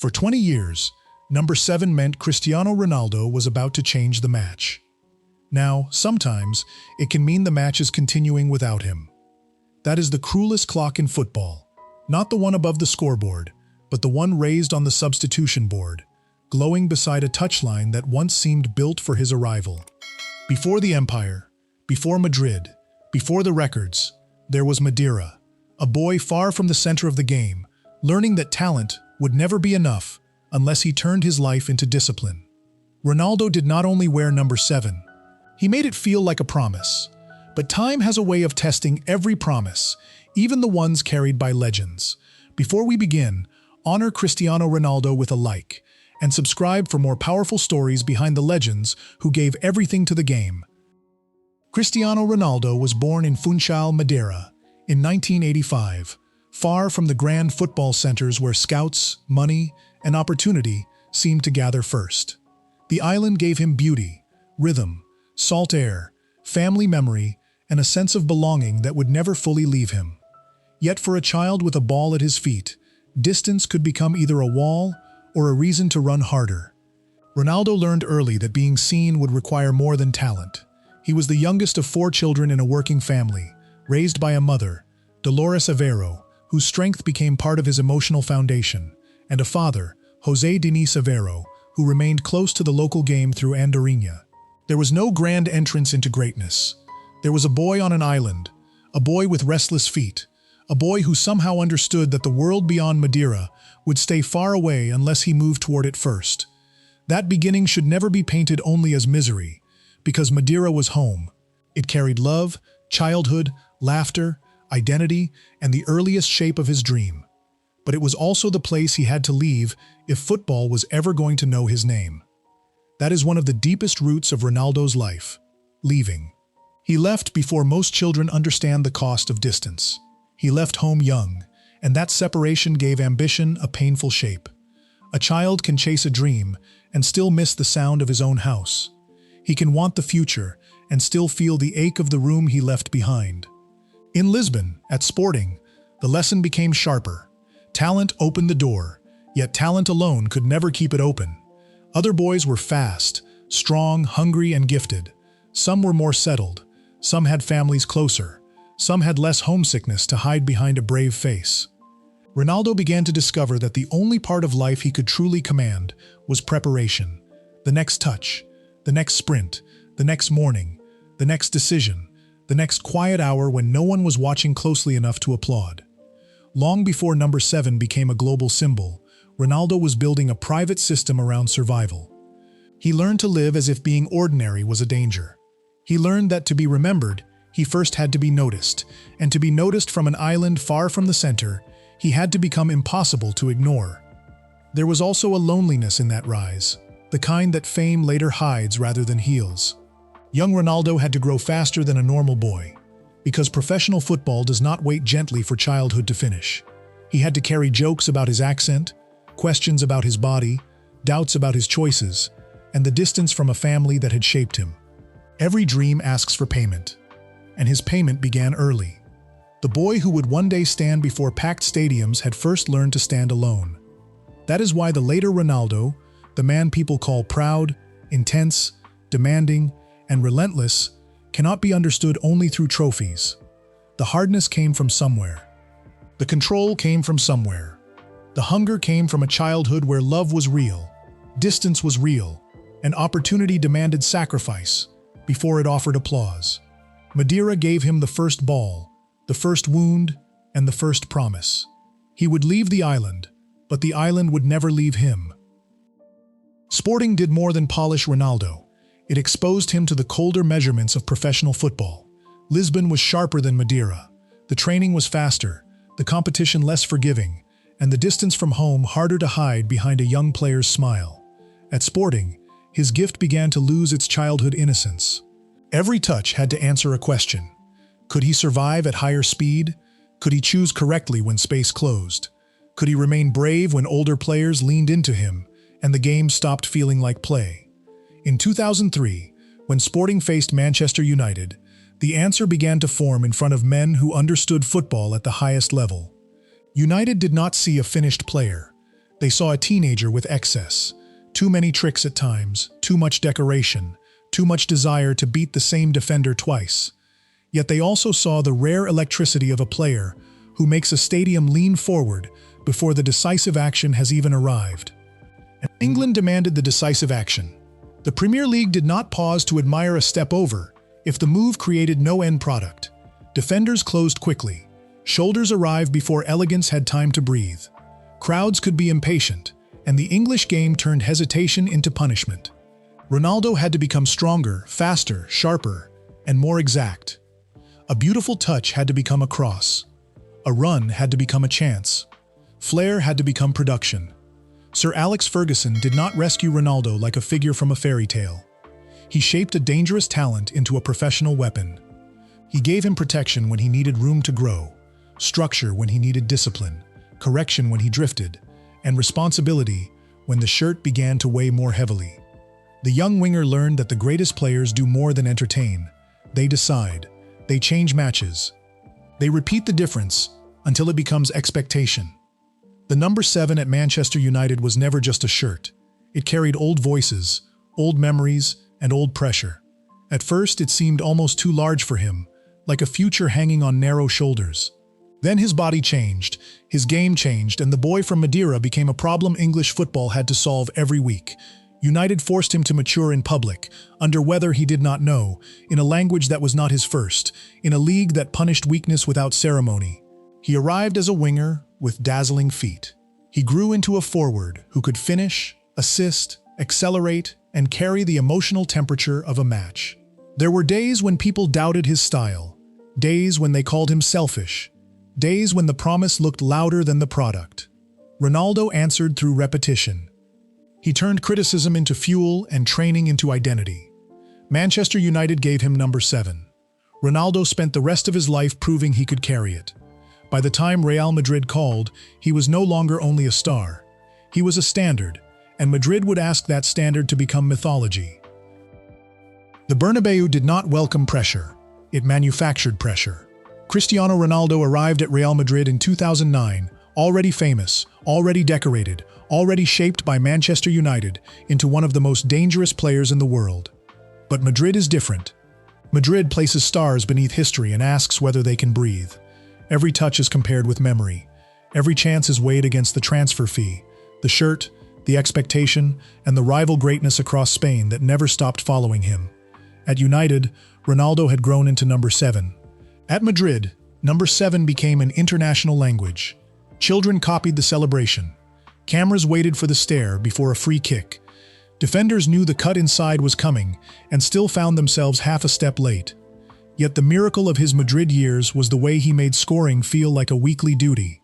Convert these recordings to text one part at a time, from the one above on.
For 20 years, number 7 meant Cristiano Ronaldo was about to change the match. Now, sometimes, it can mean the match is continuing without him. That is the cruelest clock in football. Not the one above the scoreboard, but the one raised on the substitution board, glowing beside a touchline that once seemed built for his arrival. Before the Empire, before Madrid, before the records, there was Madeira, a boy far from the center of the game, learning that talent would never be enough unless he turned his life into discipline. Ronaldo did not only wear number 7, he made it feel like a promise. But time has a way of testing every promise, even the ones carried by legends. Before we begin, honor Cristiano Ronaldo with a like, and subscribe for more powerful stories behind the legends who gave everything to the game. Cristiano Ronaldo was born in Funchal, Madeira, in 1985, far from the grand football centers where scouts, money, and opportunity seemed to gather first. The island gave him beauty, rhythm, salt air, family memory, and a sense of belonging that would never fully leave him. Yet for a child with a ball at his feet, distance could become either a wall or a reason to run harder. Ronaldo learned early that being seen would require more than talent. He was the youngest of 4 children in a working family, raised by a mother, Dolores Aveiro, whose strength became part of his emotional foundation, and a father, José Diniz Aveiro, who remained close to the local game through Andorinha. There was no grand entrance into greatness. There was a boy on an island, a boy with restless feet, a boy who somehow understood that the world beyond Madeira would stay far away unless he moved toward it first. That beginning should never be painted only as misery, because Madeira was home. It carried love, childhood, laughter, identity, and the earliest shape of his dream. But it was also the place he had to leave if football was ever going to know his name. That is one of the deepest roots of Ronaldo's life: leaving. He left before most children understand the cost of distance. He left home young, and that separation gave ambition a painful shape. A child can chase a dream and still miss the sound of his own house. He can want the future and still feel the ache of the room he left behind. In Lisbon, at Sporting, the lesson became sharper. Talent opened the door, yet talent alone could never keep it open. Other boys were fast, strong, hungry, and gifted. Some were more settled. Some had families closer. Some had less homesickness to hide behind a brave face. Ronaldo began to discover that the only part of life he could truly command was preparation. The next touch, the next sprint, the next morning, the next decision, the next quiet hour when no one was watching closely enough to applaud. Long before number 7 became a global symbol, Ronaldo was building a private system around survival. He learned to live as if being ordinary was a danger. He learned that to be remembered, he first had to be noticed, and to be noticed from an island far from the center, he had to become impossible to ignore. There was also a loneliness in that rise, the kind that fame later hides rather than heals. Young Ronaldo had to grow faster than a normal boy, because professional football does not wait gently for childhood to finish. He had to carry jokes about his accent, questions about his body, doubts about his choices, and the distance from a family that had shaped him. Every dream asks for payment, and his payment began early. The boy who would one day stand before packed stadiums had first learned to stand alone. That is why the later Ronaldo, the man people call proud, intense, demanding, and relentless, cannot be understood only through trophies. The hardness came from somewhere. The control came from somewhere. The hunger came from a childhood where love was real, distance was real, and opportunity demanded sacrifice before it offered applause. Madeira gave him the first ball, the first wound, and the first promise. He would leave the island, but the island would never leave him. Sporting did more than polish Ronaldo. It exposed him to the colder measurements of professional football. Lisbon was sharper than Madeira. The training was faster, the competition less forgiving, and the distance from home harder to hide behind a young player's smile. At Sporting, his gift began to lose its childhood innocence. Every touch had to answer a question. Could he survive at higher speed? Could he choose correctly when space closed? Could he remain brave when older players leaned into him and the game stopped feeling like play? In 2003, when Sporting faced Manchester United, the answer began to form in front of men who understood football at the highest level. United did not see a finished player. They saw a teenager with excess, too many tricks at times, too much decoration, too much desire to beat the same defender twice. Yet they also saw the rare electricity of a player who makes a stadium lean forward before the decisive action has even arrived. England demanded the decisive action. The Premier League did not pause to admire a step over if the move created no end product. Defenders closed quickly. Shoulders arrived before elegance had time to breathe. Crowds could be impatient, and the English game turned hesitation into punishment. Ronaldo had to become stronger, faster, sharper, and more exact. A beautiful touch had to become a cross. A run had to become a chance. Flair had to become production. Sir Alex Ferguson did not rescue Ronaldo like a figure from a fairy tale. He shaped a dangerous talent into a professional weapon. He gave him protection when he needed room to grow, structure when he needed discipline, correction when he drifted, and responsibility when the shirt began to weigh more heavily. The young winger learned that the greatest players do more than entertain. They decide. They change matches. They repeat the difference until it becomes expectation. The number 7 at Manchester United was never just a shirt. It carried old voices, old memories, and old pressure. At first, it seemed almost too large for him, like a future hanging on narrow shoulders. Then his body changed, his game changed, and the boy from Madeira became a problem English football had to solve every week. United forced him to mature in public, under weather he did not know, in a language that was not his first, in a league that punished weakness without ceremony. He arrived as a winger with dazzling feet. He grew into a forward who could finish, assist, accelerate, and carry the emotional temperature of a match. There were days when people doubted his style, days when they called him selfish, days when the promise looked louder than the product. Ronaldo answered through repetition. He turned criticism into fuel and training into identity. Manchester United gave him number 7. Ronaldo spent the rest of his life proving he could carry it. By the time Real Madrid called, he was no longer only a star. He was a standard, and Madrid would ask that standard to become mythology. The Bernabeu did not welcome pressure. It manufactured pressure. Cristiano Ronaldo arrived at Real Madrid in 2009, already famous, already decorated, already shaped by Manchester United into one of the most dangerous players in the world. But Madrid is different. Madrid places stars beneath history and asks whether they can breathe. Every touch is compared with memory. Every chance is weighed against the transfer fee, the shirt, the expectation, and the rival greatness across Spain that never stopped following him. At United, Ronaldo had grown into number 7. At Madrid, number 7 became an international language. Children copied the celebration. Cameras waited for the stare before a free kick. Defenders knew the cut inside was coming and still found themselves half a step late. Yet the miracle of his Madrid years was the way he made scoring feel like a weekly duty.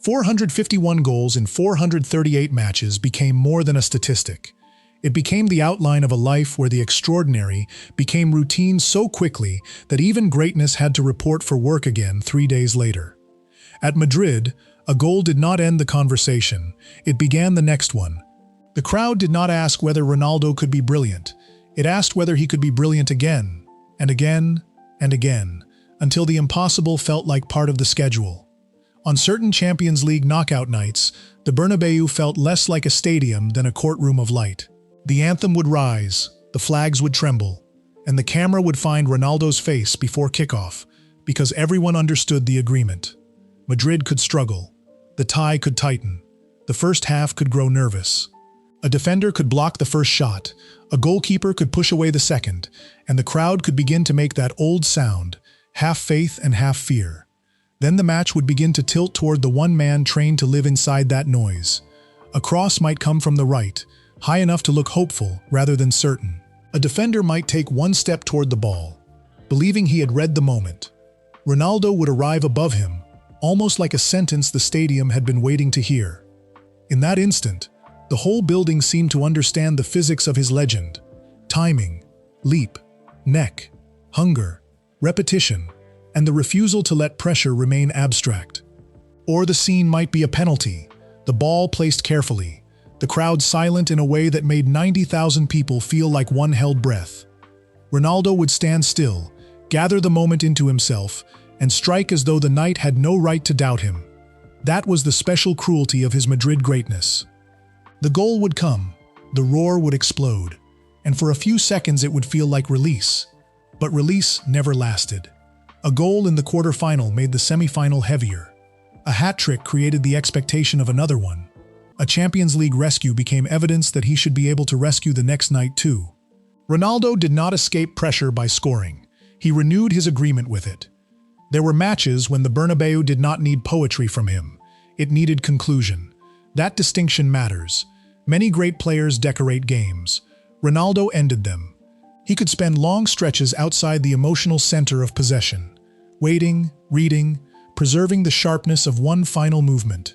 451 goals in 438 matches became more than a statistic. It became the outline of a life where the extraordinary became routine so quickly that even greatness had to report for work again 3 days later. At Madrid, a goal did not end the conversation, it began the next one. The crowd did not ask whether Ronaldo could be brilliant. It asked whether he could be brilliant again, and again, and again, until the impossible felt like part of the schedule. On certain Champions League knockout nights, the Bernabeu felt less like a stadium than a courtroom of light. The anthem would rise, the flags would tremble, and the camera would find Ronaldo's face before kickoff, because everyone understood the agreement. Madrid could struggle. The tie could tighten. The first half could grow nervous. A defender could block the first shot, a goalkeeper could push away the second, and the crowd could begin to make that old sound, half faith and half fear. Then the match would begin to tilt toward the one man trained to live inside that noise. A cross might come from the right, high enough to look hopeful rather than certain. A defender might take one step toward the ball, believing he had read the moment. Ronaldo would arrive above him, almost like a sentence the stadium had been waiting to hear. In that instant, the whole building seemed to understand the physics of his legend. Timing, leap, neck, hunger, repetition, and the refusal to let pressure remain abstract. Or the scene might be a penalty, the ball placed carefully, the crowd silent in a way that made 90,000 people feel like one held breath. Ronaldo would stand still, gather the moment into himself, and strike as though the night had no right to doubt him. That was the special cruelty of his Madrid greatness. The goal would come, the roar would explode, and for a few seconds it would feel like release. But release never lasted. A goal in the quarterfinal made the semifinal heavier. A hat trick created the expectation of another one. A Champions League rescue became evidence that he should be able to rescue the next night too. Ronaldo did not escape pressure by scoring. He renewed his agreement with it. There were matches when the Bernabeu did not need poetry from him. It needed conclusion. That distinction matters. Many great players decorate games. Ronaldo ended them. He could spend long stretches outside the emotional center of possession, waiting, reading, preserving the sharpness of one final movement.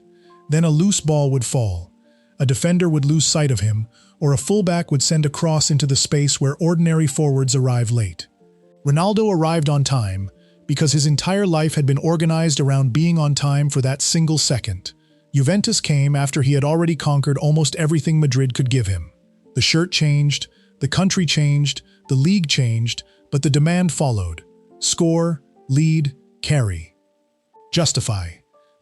Then a loose ball would fall. A defender would lose sight of him, or a fullback would send a cross into the space where ordinary forwards arrive late. Ronaldo arrived on time because his entire life had been organized around being on time for that single second. Juventus came after he had already conquered almost everything Madrid could give him. The shirt changed, the country changed, the league changed, but the demand followed. Score, lead, carry. Justify.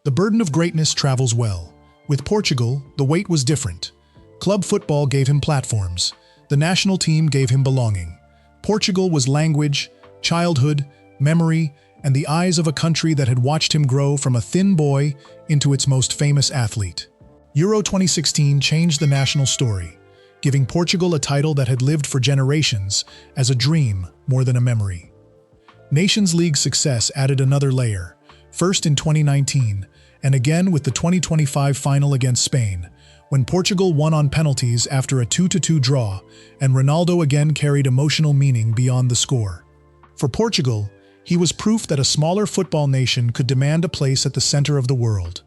The burden of greatness travels well. With Portugal, the weight was different. Club football gave him platforms. The national team gave him belonging. Portugal was language, childhood, memory, and the eyes of a country that had watched him grow from a thin boy into its most famous athlete. Euro 2016 changed the national story, giving Portugal a title that had lived for generations as a dream more than a memory. Nations League success added another layer, first in 2019, and again with the 2025 final against Spain, when Portugal won on penalties after a 2-2 draw, and Ronaldo again carried emotional meaning beyond the score. For Portugal, he was proof that a smaller football nation could demand a place at the center of the world.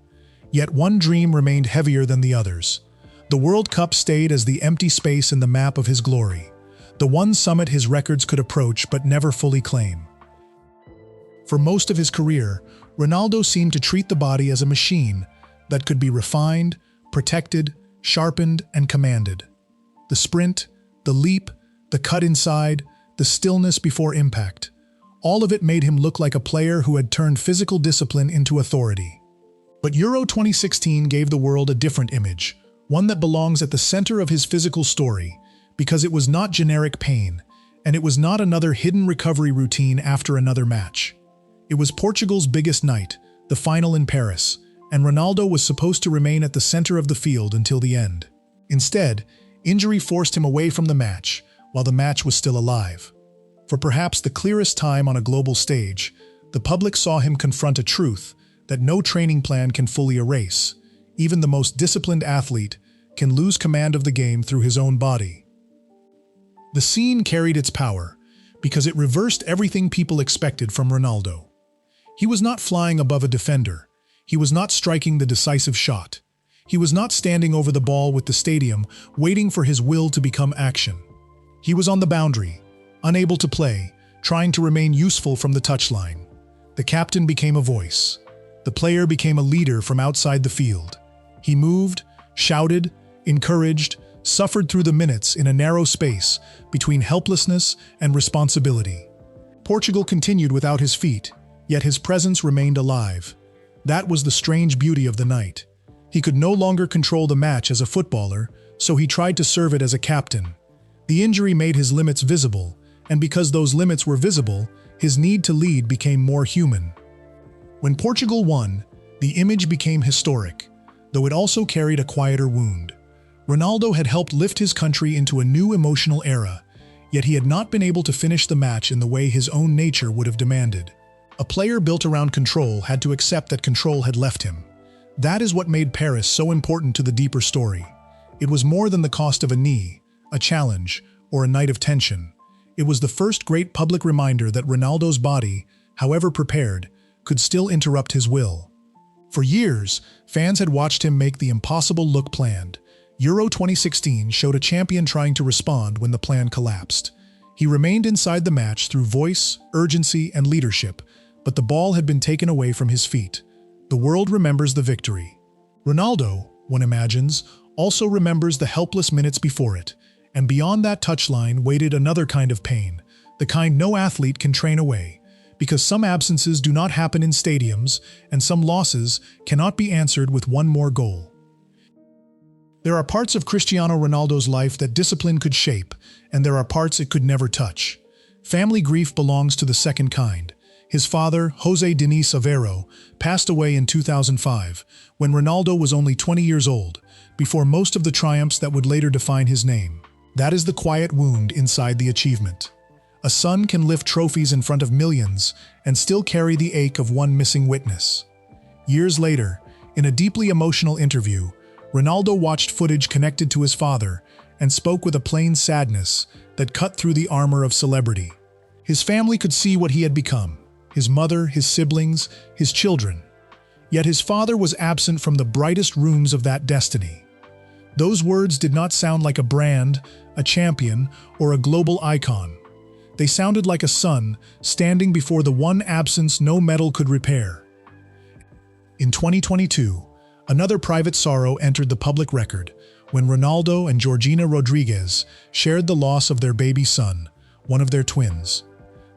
Yet one dream remained heavier than the others. The World Cup stayed as the empty space in the map of his glory, the one summit his records could approach but never fully claim. For most of his career, Ronaldo seemed to treat the body as a machine that could be refined, protected, sharpened, and commanded. The sprint, the leap, the cut inside, the stillness before impact. All of it made him look like a player who had turned physical discipline into authority. But Euro 2016 gave the world a different image, one that belongs at the center of his physical story, because it was not generic pain, and it was not another hidden recovery routine after another match. It was Portugal's biggest night, the final in Paris, and Ronaldo was supposed to remain at the center of the field until the end. Instead, injury forced him away from the match, while the match was still alive. For perhaps the clearest time on a global stage, the public saw him confront a truth that no training plan can fully erase. Even the most disciplined athlete can lose command of the game through his own body. The scene carried its power because it reversed everything people expected from Ronaldo. He was not flying above a defender. He was not striking the decisive shot. He was not standing over the ball with the stadium, waiting for his will to become action. He was on the boundary, unable to play, trying to remain useful from the touchline. The captain became a voice. The player became a leader from outside the field. He moved, shouted, encouraged, suffered through the minutes in a narrow space between helplessness and responsibility. Portugal continued without his feet, yet his presence remained alive. That was the strange beauty of the night. He could no longer control the match as a footballer, so he tried to serve it as a captain. The injury made his limits visible, and because those limits were visible, his need to lead became more human. When Portugal won, the image became historic, though it also carried a quieter wound. Ronaldo had helped lift his country into a new emotional era, yet he had not been able to finish the match in the way his own nature would have demanded. A player built around control had to accept that control had left him. That is what made Paris so important to the deeper story. It was more than the cost of a knee, a challenge, or a night of tension. It was the first great public reminder that Ronaldo's body, however prepared, could still interrupt his will. For years, fans had watched him make the impossible look planned. Euro 2016 showed a champion trying to respond when the plan collapsed. He remained inside the match through voice, urgency, and leadership, but the ball had been taken away from his feet. The world remembers the victory. Ronaldo, one imagines, also remembers the helpless minutes before it, and beyond that touchline waited another kind of pain, the kind no athlete can train away, because some absences do not happen in stadiums, and some losses cannot be answered with one more goal. There are parts of Cristiano Ronaldo's life that discipline could shape, and there are parts it could never touch. Family grief belongs to the second kind. His father, José Denis Aveiro, passed away in 2005, when Ronaldo was only 20 years old, before most of the triumphs that would later define his name. That is the quiet wound inside the achievement. A son can lift trophies in front of millions and still carry the ache of one missing witness. Years later, in a deeply emotional interview, Ronaldo watched footage connected to his father and spoke with a plain sadness that cut through the armor of celebrity. His family could see what he had become: his mother, his siblings, his children. Yet his father was absent from the brightest rooms of that destiny. Those words did not sound like a brand, a champion, or a global icon. They sounded like a son standing before the one absence no medal could repair. In 2022, another private sorrow entered the public record when Ronaldo and Georgina Rodriguez shared the loss of their baby son, one of their twins.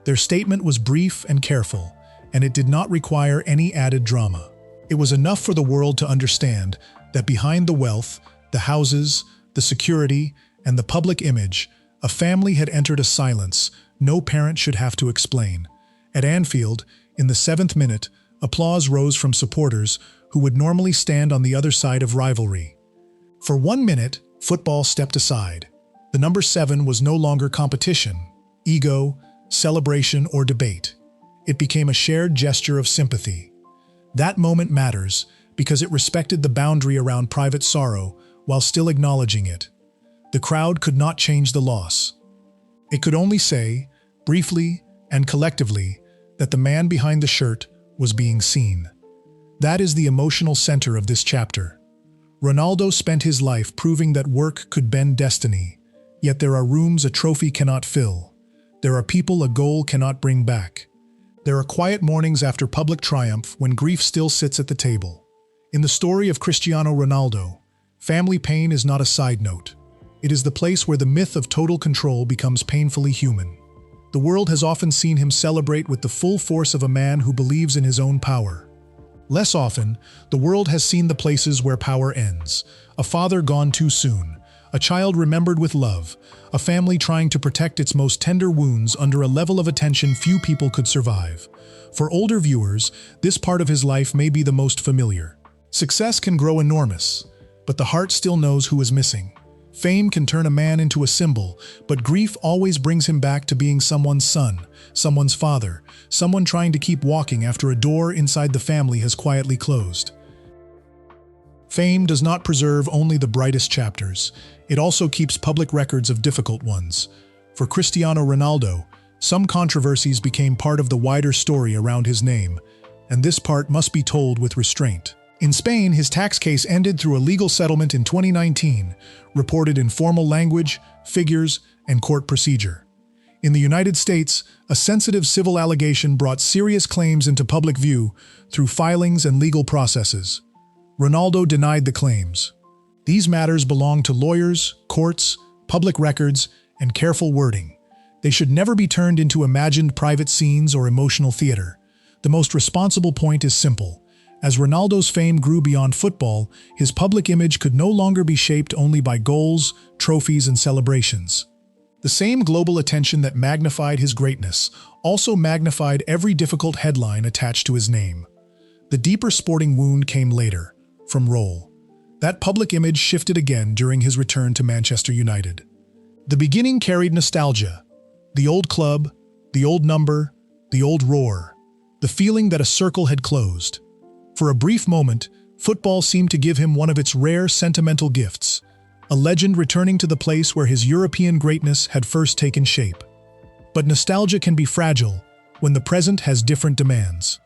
Their statement was brief and careful, and it did not require any added drama. It was enough for the world to understand that behind the wealth, the houses, the security, and the public image, a family had entered a silence no parent should have to explain. At Anfield, in the 7th minute, applause rose from supporters who would normally stand on the other side of rivalry. For 1 minute, football stepped aside. The number 7 was no longer competition, ego, celebration, or debate. It became a shared gesture of sympathy. That moment matters because it respected the boundary around private sorrow while still acknowledging it. The crowd could not change the loss. It could only say, briefly and collectively, that the man behind the shirt was being seen. That is the emotional center of this chapter. Ronaldo spent his life proving that work could bend destiny, yet there are rooms a trophy cannot fill. There are people a goal cannot bring back. There are quiet mornings after public triumph when grief still sits at the table. In the story of Cristiano Ronaldo, family pain is not a side note. It is the place where the myth of total control becomes painfully human. The world has often seen him celebrate with the full force of a man who believes in his own power. Less often, the world has seen the places where power ends: a father gone too soon, a child remembered with love, a family trying to protect its most tender wounds under a level of attention few people could survive. For older viewers, this part of his life may be the most familiar. Success can grow enormous, but the heart still knows who is missing. Fame can turn a man into a symbol, but grief always brings him back to being someone's son, someone's father, someone trying to keep walking after a door inside the family has quietly closed. Fame does not preserve only the brightest chapters. It also keeps public records of difficult ones. For Cristiano Ronaldo, some controversies became part of the wider story around his name, and this part must be told with restraint. In Spain, his tax case ended through a legal settlement in 2019, reported in formal language, figures, and court procedure. In the United States, a sensitive civil allegation brought serious claims into public view through filings and legal processes. Ronaldo denied the claims. These matters belong to lawyers, courts, public records, and careful wording. They should never be turned into imagined private scenes or emotional theater. The most responsible point is simple. As Ronaldo's fame grew beyond football, his public image could no longer be shaped only by goals, trophies, and celebrations. The same global attention that magnified his greatness also magnified every difficult headline attached to his name. The deeper sporting wound came later, from role. That public image shifted again during his return to Manchester United. The beginning carried nostalgia. The old club, the old number, the old roar. The feeling that a circle had closed. For a brief moment, football seemed to give him one of its rare sentimental gifts, a legend returning to the place where his European greatness had first taken shape. But nostalgia can be fragile when the present has different demands.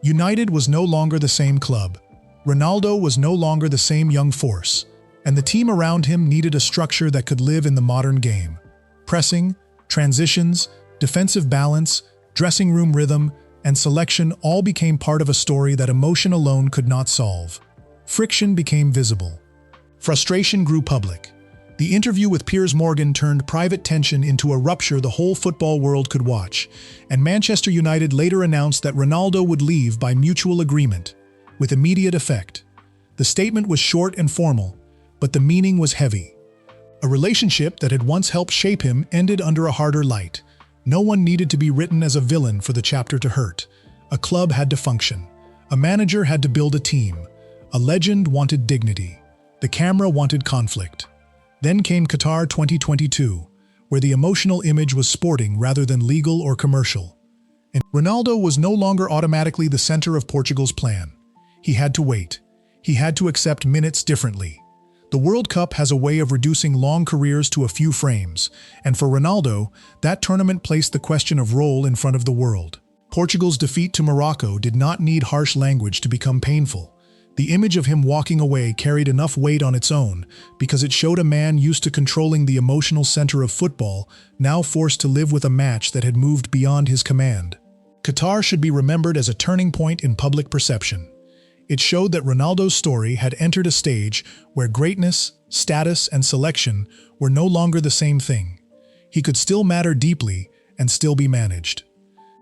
United was no longer the same club. Ronaldo was no longer the same young force, and the team around him needed a structure that could live in the modern game. Pressing, transitions, defensive balance, dressing room rhythm, and selection all became part of a story that emotion alone could not solve. Friction became visible. Frustration grew public. The interview with Piers Morgan turned private tension into a rupture the whole football world could watch, and Manchester United later announced that Ronaldo would leave by mutual agreement, with immediate effect. The statement was short and formal, but the meaning was heavy. A relationship that had once helped shape him ended under a harder light. No one needed to be written as a villain for the chapter to hurt. A club had to function. A manager had to build a team. A legend wanted dignity. The camera wanted conflict. Then came Qatar 2022, where the emotional image was sporting rather than legal or commercial. And Ronaldo was no longer automatically the center of Portugal's plan. He had to wait. He had to accept minutes differently. The World Cup has a way of reducing long careers to a few frames, and for Ronaldo, that tournament placed the question of role in front of the world. Portugal's defeat to Morocco did not need harsh language to become painful. The image of him walking away carried enough weight on its own because it showed a man used to controlling the emotional center of football, now forced to live with a match that had moved beyond his command. Qatar should be remembered as a turning point in public perception. It showed that Ronaldo's story had entered a stage where greatness, status, and selection were no longer the same thing. He could still matter deeply and still be managed.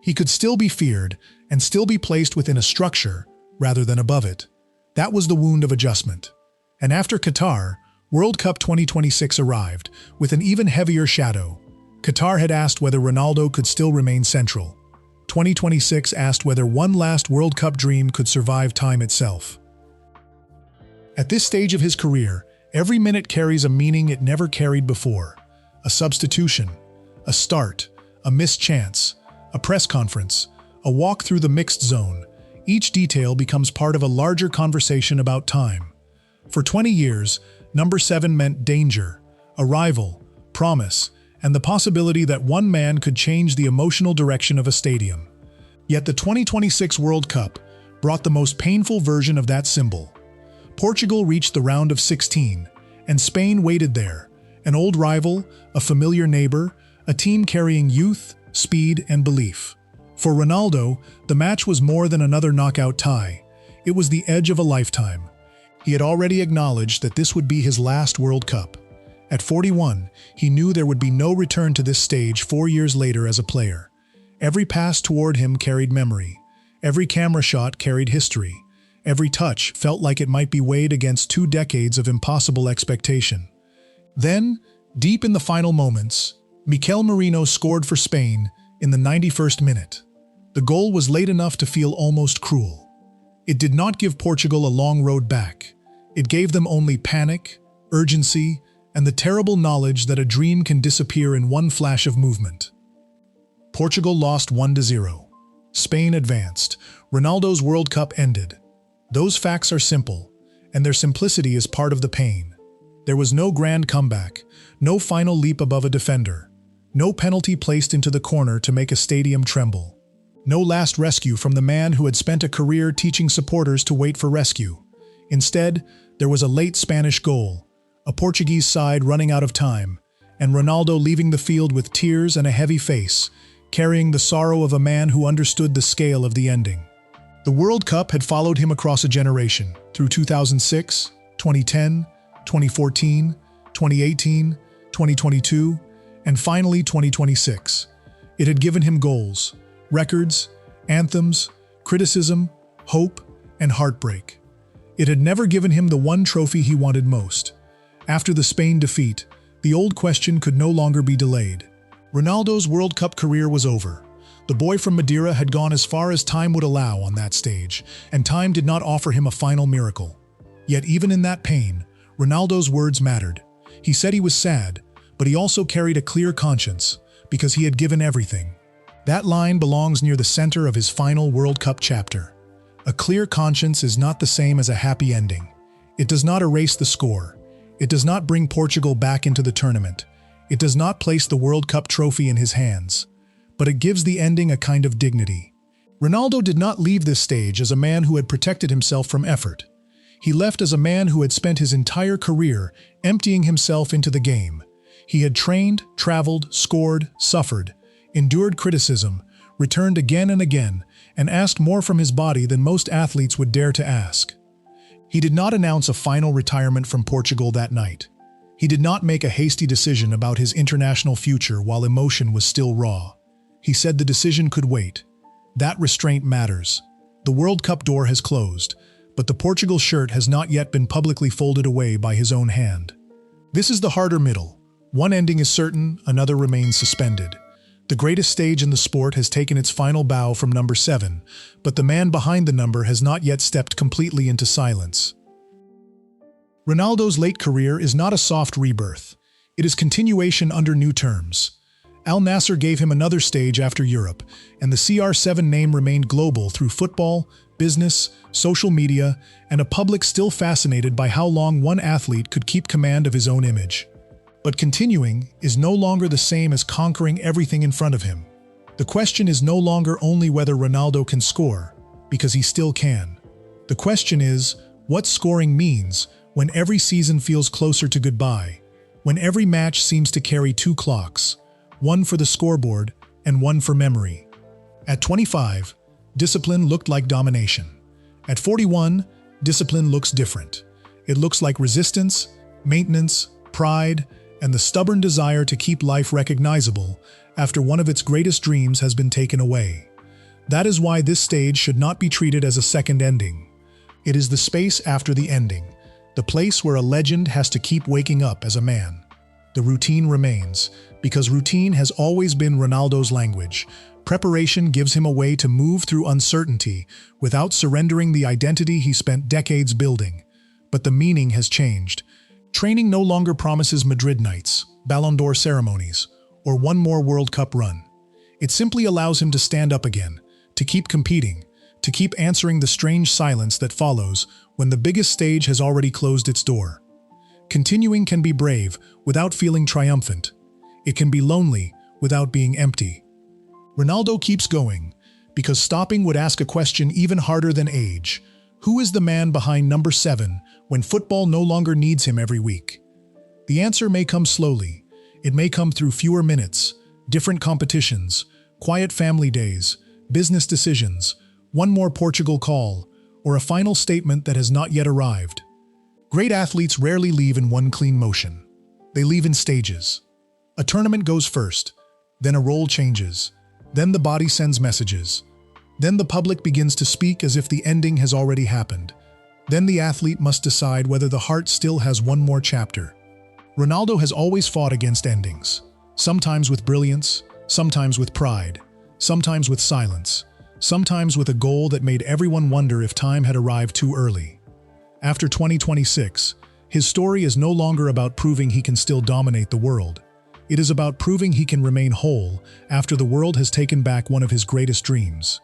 He could still be feared and still be placed within a structure rather than above it. That was the wound of adjustment. And after Qatar, World Cup 2026 arrived with an even heavier shadow. Qatar had asked whether Ronaldo could still remain central. 2026 asked whether one last World Cup dream could survive time itself. At this stage of his career, every minute carries a meaning it never carried before. A substitution, a start, a missed chance, a press conference, a walk through the mixed zone. Each detail becomes part of a larger conversation about time. For 20 years, number 7 meant danger, arrival, promise, and the possibility that one man could change the emotional direction of a stadium. Yet the 2026 World Cup brought the most painful version of that symbol. Portugal reached the round of 16, and Spain waited there, an old rival, a familiar neighbor, a team carrying youth, speed, and belief. For Ronaldo, the match was more than another knockout tie. It was the edge of a lifetime. He had already acknowledged that this would be his last World Cup. At 41, he knew there would be no return to this stage 4 years later as a player. Every pass toward him carried memory. Every camera shot carried history. Every touch felt like it might be weighed against 2 decades of impossible expectation. Then, deep in the final moments, Mikel Merino scored for Spain in the 91st minute. The goal was late enough to feel almost cruel. It did not give Portugal a long road back. It gave them only panic, urgency, and the terrible knowledge that a dream can disappear in one flash of movement. Portugal lost 1-0. Spain advanced. Ronaldo's World Cup ended. Those facts are simple, and their simplicity is part of the pain. There was no grand comeback, no final leap above a defender, no penalty placed into the corner to make a stadium tremble, no last rescue from the man who had spent a career teaching supporters to wait for rescue. Instead, there was a late Spanish goal, a Portuguese side running out of time, and Ronaldo leaving the field with tears and a heavy face, carrying the sorrow of a man who understood the scale of the ending. The World Cup had followed him across a generation, through 2006, 2010, 2014, 2018, 2022, and finally 2026. It had given him goals, records, anthems, criticism, hope, and heartbreak. It had never given him the one trophy he wanted most. After the Spain defeat, the old question could no longer be delayed. Ronaldo's World Cup career was over. The boy from Madeira had gone as far as time would allow on that stage, and time did not offer him a final miracle. Yet even in that pain, Ronaldo's words mattered. He said he was sad, but he also carried a clear conscience, because he had given everything. That line belongs near the center of his final World Cup chapter. A clear conscience is not the same as a happy ending. It does not erase the score. It does not bring Portugal back into the tournament. It does not place the World Cup trophy in his hands. But it gives the ending a kind of dignity. Ronaldo did not leave this stage as a man who had protected himself from effort. He left as a man who had spent his entire career emptying himself into the game. He had trained, traveled, scored, suffered, endured criticism, returned again and again, and asked more from his body than most athletes would dare to ask. He did not announce a final retirement from Portugal that night. He did not make a hasty decision about his international future while emotion was still raw. He said the decision could wait. That restraint matters. The World Cup door has closed, but the Portugal shirt has not yet been publicly folded away by his own hand. This is the harder middle. One ending is certain, another remains suspended. The greatest stage in the sport has taken its final bow from number 7, but the man behind the number has not yet stepped completely into silence. Ronaldo's late career is not a soft rebirth. It is continuation under new terms. Al Nassr gave him another stage after Europe, and the CR7 name remained global through football, business, social media, and a public still fascinated by how long one athlete could keep command of his own image. But continuing is no longer the same as conquering everything in front of him. The question is no longer only whether Ronaldo can score, because he still can. The question is what scoring means when every season feels closer to goodbye, when every match seems to carry two clocks, one for the scoreboard and one for memory. At 25, discipline looked like domination. At 41, discipline looks different. It looks like resistance, maintenance, pride, and the stubborn desire to keep life recognizable after one of its greatest dreams has been taken away. That is why this stage should not be treated as a second ending. It is the space after the ending, the place where a legend has to keep waking up as a man. The routine remains, because routine has always been Ronaldo's language. Preparation gives him a way to move through uncertainty without surrendering the identity he spent decades building. But the meaning has changed. Training no longer promises Madrid nights, Ballon d'Or ceremonies, or one more World Cup run. It simply allows him to stand up again, to keep competing, to keep answering the strange silence that follows when the biggest stage has already closed its door. Continuing can be brave without feeling triumphant. It can be lonely without being empty. Ronaldo keeps going because stopping would ask a question even harder than age. Who is the man behind number 7 when football no longer needs him every week? The answer may come slowly. It may come through fewer minutes, different competitions, quiet family days, business decisions, one more Portugal call, or a final statement that has not yet arrived. Great athletes rarely leave in one clean motion. They leave in stages. A tournament goes first, then a role changes, then the body sends messages. Then the public begins to speak as if the ending has already happened. Then the athlete must decide whether the heart still has one more chapter. Ronaldo has always fought against endings, sometimes with brilliance, sometimes with pride, sometimes with silence, sometimes with a goal that made everyone wonder if time had arrived too early. After 2026, his story is no longer about proving he can still dominate the world. It is about proving he can remain whole after the world has taken back one of his greatest dreams.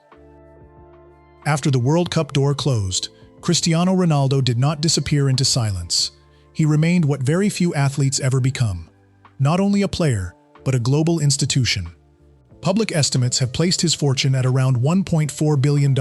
After the World Cup door closed, Cristiano Ronaldo did not disappear into silence. He remained what very few athletes ever become. Not only a player, but a global institution. Public estimates have placed his fortune at around $1.4 billion,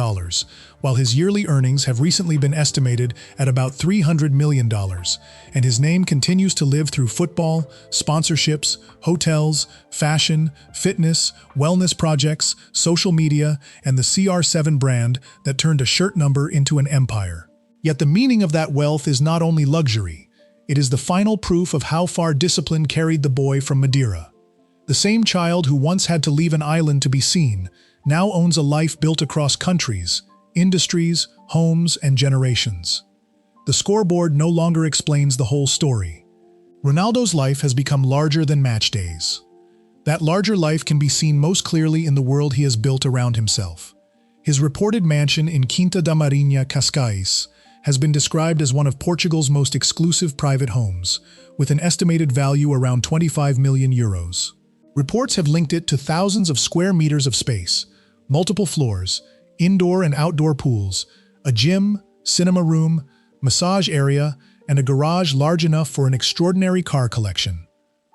while his yearly earnings have recently been estimated at about $300 million, and his name continues to live through football, sponsorships, hotels, fashion, fitness, wellness projects, social media, and the CR7 brand that turned a shirt number into an empire. Yet the meaning of that wealth is not only luxury, it is the final proof of how far discipline carried the boy from Madeira. The same child who once had to leave an island to be seen now owns a life built across countries, industries, homes, and generations. The scoreboard no longer explains the whole story. Ronaldo's life has become larger than match days. That larger life can be seen most clearly in the world he has built around himself. His reported mansion in Quinta da Marinha, Cascais, has been described as one of Portugal's most exclusive private homes, with an estimated value around 25 million euros. Reports have linked it to thousands of square meters of space, multiple floors, indoor and outdoor pools, a gym, cinema room, massage area, and a garage large enough for an extraordinary car collection.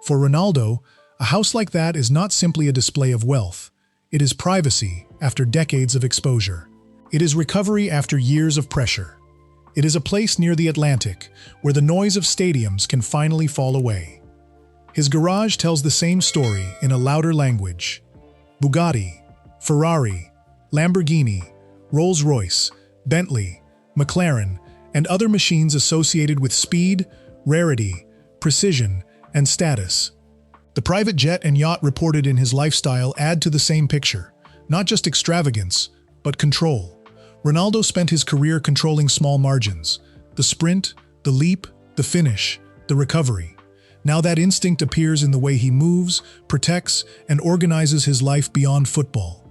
For Ronaldo, a house like that is not simply a display of wealth. It is privacy after decades of exposure. It is recovery after years of pressure. It is a place near the Atlantic where the noise of stadiums can finally fall away. His garage tells the same story in a louder language. Bugatti, Ferrari, Lamborghini, Rolls-Royce, Bentley, McLaren, and other machines associated with speed, rarity, precision, and status. The private jet and yacht reported in his lifestyle add to the same picture, not just extravagance, but control. Ronaldo spent his career controlling small margins: the sprint, the leap, the finish, the recovery. Now that instinct appears in the way he moves, protects, and organizes his life beyond football.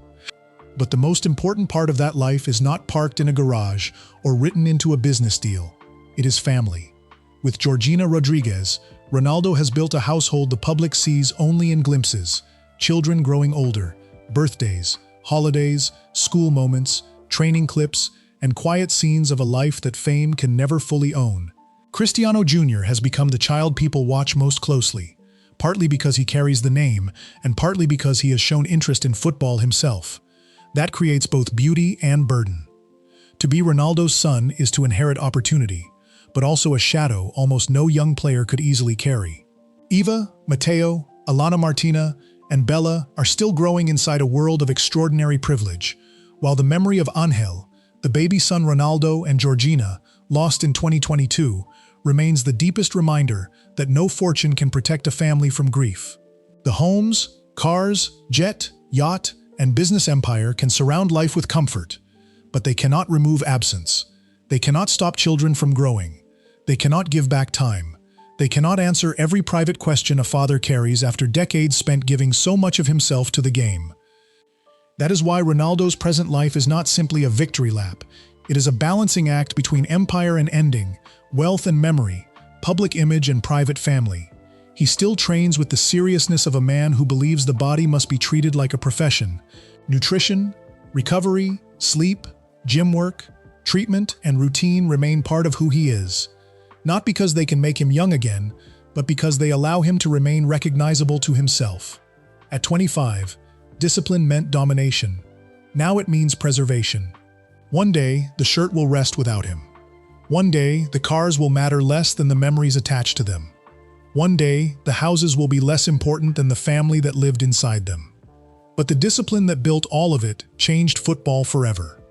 But the most important part of that life is not parked in a garage or written into a business deal. It is family. With Georgina Rodriguez, Ronaldo has built a household the public sees only in glimpses: children growing older, birthdays, holidays, school moments, training clips, and quiet scenes of a life that fame can never fully own. Cristiano Jr. has become the child people watch most closely, partly because he carries the name and partly because he has shown interest in football himself. That creates both beauty and burden. To be Ronaldo's son is to inherit opportunity, but also a shadow almost no young player could easily carry. Eva, Matteo, Alana Martina, and Bella are still growing inside a world of extraordinary privilege, while the memory of Angel, the baby son Ronaldo and Georgina, lost in 2022, remains the deepest reminder that no fortune can protect a family from grief. The homes, cars, jet, yacht, and business empire can surround life with comfort, but they cannot remove absence. They cannot stop children from growing. They cannot give back time. They cannot answer every private question a father carries after decades spent giving so much of himself to the game. That is why Ronaldo's present life is not simply a victory lap. It is a balancing act between empire and ending, wealth and memory, public image and private family. He still trains with the seriousness of a man who believes the body must be treated like a profession. Nutrition, recovery, sleep, gym work, treatment, and routine remain part of who he is. Not because they can make him young again, but because they allow him to remain recognizable to himself. At 25, discipline meant domination. Now it means preservation. One day, the shirt will rest without him. One day, the cars will matter less than the memories attached to them. One day, the houses will be less important than the family that lived inside them. But the discipline that built all of it changed football forever.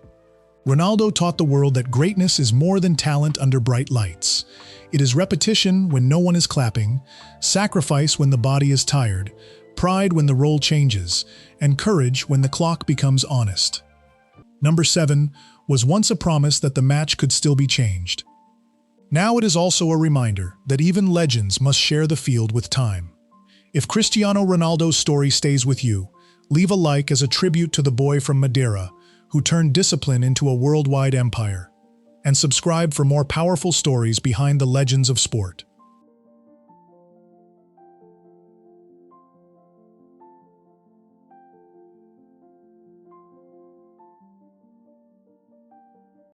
Ronaldo taught the world that greatness is more than talent under bright lights. It is repetition when no one is clapping, sacrifice when the body is tired, pride when the role changes, and courage when the clock becomes honest. Number 7 was once a promise that the match could still be changed. Now it is also a reminder that even legends must share the field with time. If Cristiano Ronaldo's story stays with you, leave a like as a tribute to the boy from Madeira who turned discipline into a worldwide empire. And subscribe for more powerful stories behind the legends of sport.